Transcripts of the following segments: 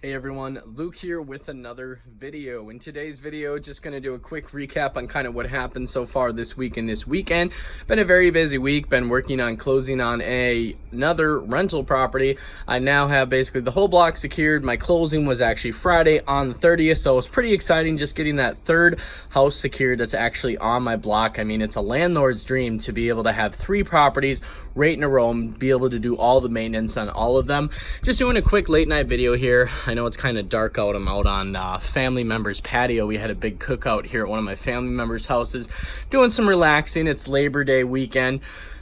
Hey everyone, Luke here with another video. In today's video, just going to do a quick recap on kind of what happened so far this week and this weekend. Been a very busy week, been working on closing on another rental property. I now have basically the whole block secured. My closing was actually Friday on the 30th, so it's pretty exciting just getting that third house secured that's actually on my block. I mean, it's a landlord's dream to be able to have 3 properties right in a row and be able to do all the maintenance on all of them. Just doing a quick late night video here. I know it's kind of dark out. I'm out on family members' patio. We had a big cookout here at one of my family members' houses, doing some relaxing. It's Labor Day weekend.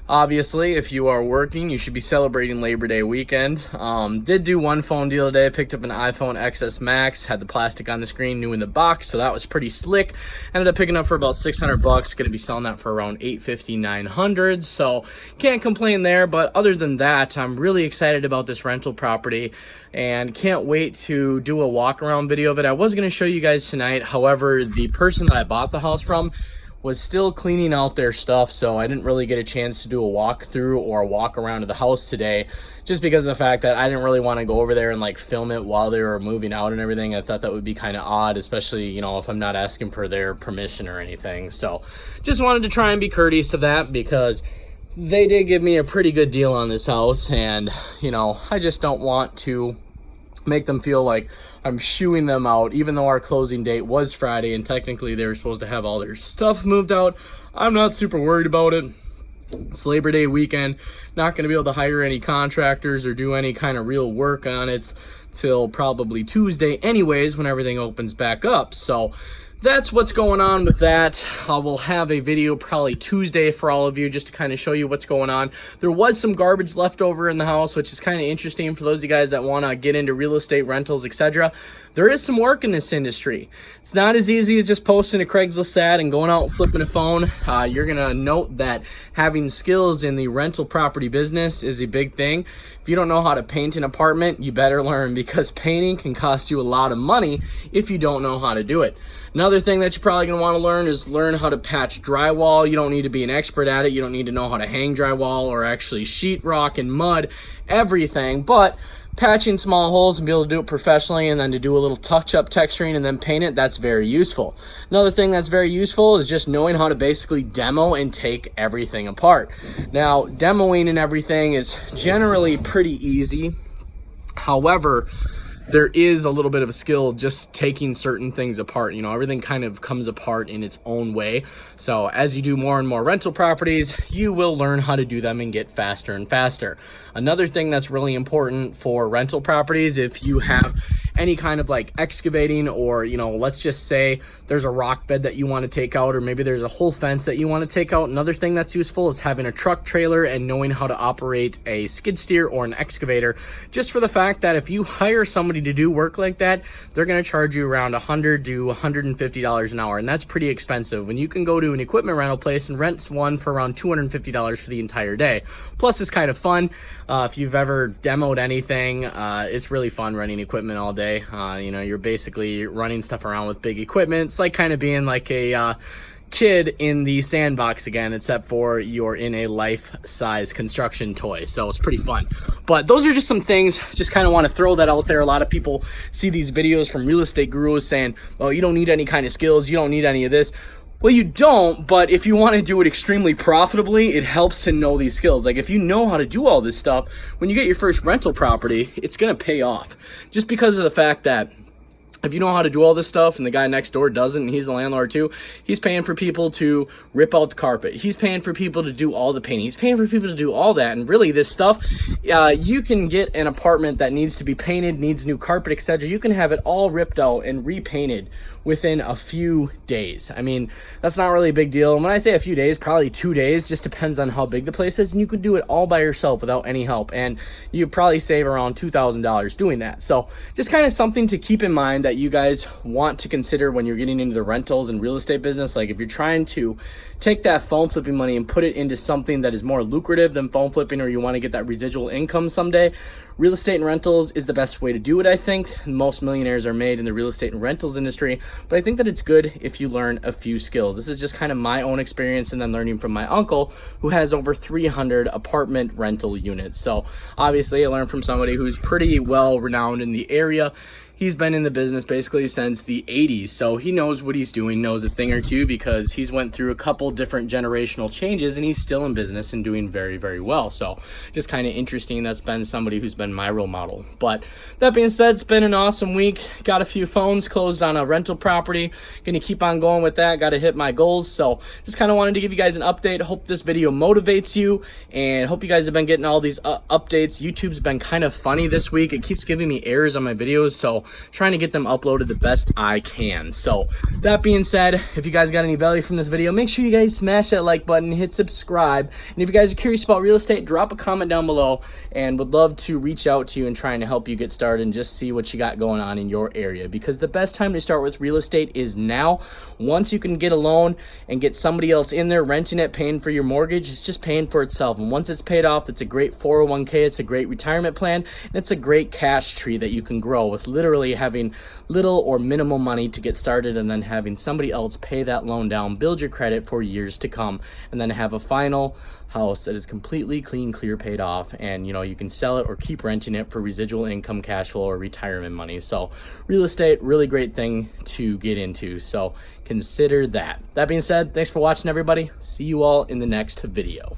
Obviously, if you are working, you should be celebrating Labor Day weekend. Did do one phone deal today. Picked up an iPhone XS Max. Had the plastic on the screen, new in the box, so that was pretty slick. Ended up picking up for about $600. Going to be selling that for around $850, $900. So can't complain there. But other than that, I'm really excited about this rental property and can't wait to do a walk around video of it. I was going to show you guys tonight. However, the person that I bought the house from was still cleaning out their stuff, so I didn't really get a chance to do a walkthrough or a walk around to the house today, just because of the fact that I didn't really want to go over there and like film it while they were moving out and everything. I thought that would be kind of odd, especially, you know, if I'm not asking for their permission or anything. So just wanted to try and be courteous of that, because they did give me a pretty good deal on this house, and you know, I just don't want to make them feel like I'm shooing them out, even though our closing date was Friday and technically they were supposed to have all their stuff moved out. I'm not super worried about it. It's Labor Day weekend. Not going to be able to hire any contractors or do any kind of real work on it till probably Tuesday anyways, when everything opens back up. So that's what's going on with that. I will have a video probably Tuesday for all of you, just to kind of show you what's going on. There was some garbage left over in the house, which is kind of interesting for those of you guys that want to get into real estate rentals, etc. There is some work in this industry. It's not as easy as just posting a Craigslist ad and going out and flipping a phone. You're going to note that having skills in the rental property business is a big thing. If you don't know how to paint an apartment, you better learn, because painting can cost you a lot of money if you don't know how to do it. Another thing that you're probably going to want to learn is learn how to patch drywall. You don't need to be an expert at it. You don't need to know how to hang drywall or actually sheetrock and mud everything, but patching small holes and be able to do it professionally, and then to do a little touch-up texturing and then paint it, that's very useful. Another thing that's very useful is just knowing how to basically demo and take everything apart. Now, demoing and everything is generally pretty easy. However, there is a little bit of a skill just taking certain things apart. You know, everything kind of comes apart in its own way. So as you do more and more rental properties, you will learn how to do them and get faster and faster. Another thing that's really important for rental properties, if you have any kind of like excavating, or, you know, let's just say there's a rock bed that you want to take out, or maybe there's a whole fence that you want to take out. Another thing that's useful is having a truck trailer and knowing how to operate a skid steer or an excavator, just for the fact that if you hire somebody to do work like that, they're going to charge you around $100 to $150 an hour, and that's pretty expensive when you can go to an equipment rental place and rent one for around $250 for the entire day. Plus, it's kind of fun. If you've ever demoed anything, it's really fun running equipment all day. You know, you're basically running stuff around with big equipment. It's like kind of being like a kid in the sandbox again, except for you're in a life-size construction toy. So it's pretty fun. But those are just some things. Just kind of want to throw that out there. A lot of people see these videos from real estate gurus saying, oh, you don't need any kind of skills, you don't need any of this. Well, you don't, but if you want to do it extremely profitably, it helps to know these skills. Like, if you know how to do all this stuff, when you get your first rental property, it's going to pay off. Just because of the fact that if you know how to do all this stuff and the guy next door doesn't, and he's the landlord too, he's paying for people to rip out the carpet. He's paying for people to do all the painting. He's paying for people to do all that. And really, this stuff, you can get an apartment that needs to be painted, needs new carpet, etc. You can have it all ripped out and repainted within a few days. I mean, that's not really a big deal. And when I say a few days, probably 2 days, just depends on how big the place is. And you could do it all by yourself without any help. And you probably save around $2,000 doing that. So just kind of something to keep in mind that you guys want to consider when you're getting into the rentals and real estate business. Like, if you're trying to take that phone flipping money and put it into something that is more lucrative than phone flipping, or you want to get that residual income someday, real estate and rentals is the best way to do it, I think. Most millionaires are made in the real estate and rentals industry, but I think that it's good if you learn a few skills. This is just kind of my own experience and then learning from my uncle, who has over 300 apartment rental units. So obviously I learned from somebody who's pretty well renowned in the area. he's been in the business basically since the 80s, so he knows what he's doing, knows a thing or two, because he's went through a couple different generational changes and he's still in business and doing very, very well. So just kind of interesting. That's been somebody who's been my role model. But that being said, it's been an awesome week. Got a few phones closed on a rental property. Gonna keep on going with that. Got to hit my goals. So just kind of wanted to give you guys an update. Hope this video motivates you, and hope you guys have been getting all these updates. YouTube's been kind of funny this week. It keeps giving me errors on my videos, so trying to get them uploaded the best I can. So that being said, if you guys got any value from this video, make sure you guys smash that like button, hit subscribe, and if you guys are curious about real estate, drop a comment down below, and would love to reach out to you and trying to help you get started and just see what you got going on in your area, because the best time to start with real estate is now. Once you can get a loan and get somebody else in there renting it, paying for your mortgage, it's just paying for itself. And once it's paid off, it's a great 401k, it's a great retirement plan, and it's a great cash tree that you can grow with literally having little or minimal money to get started, and then having somebody else pay that loan down, build your credit for years to come, and then have a final house that is completely clean, clear, paid off, and you can sell it or keep renting it for residual income, cash flow, or retirement money. So real estate, really great thing to get into, so consider that. That being said, thanks for watching, everybody. See you all in the next video.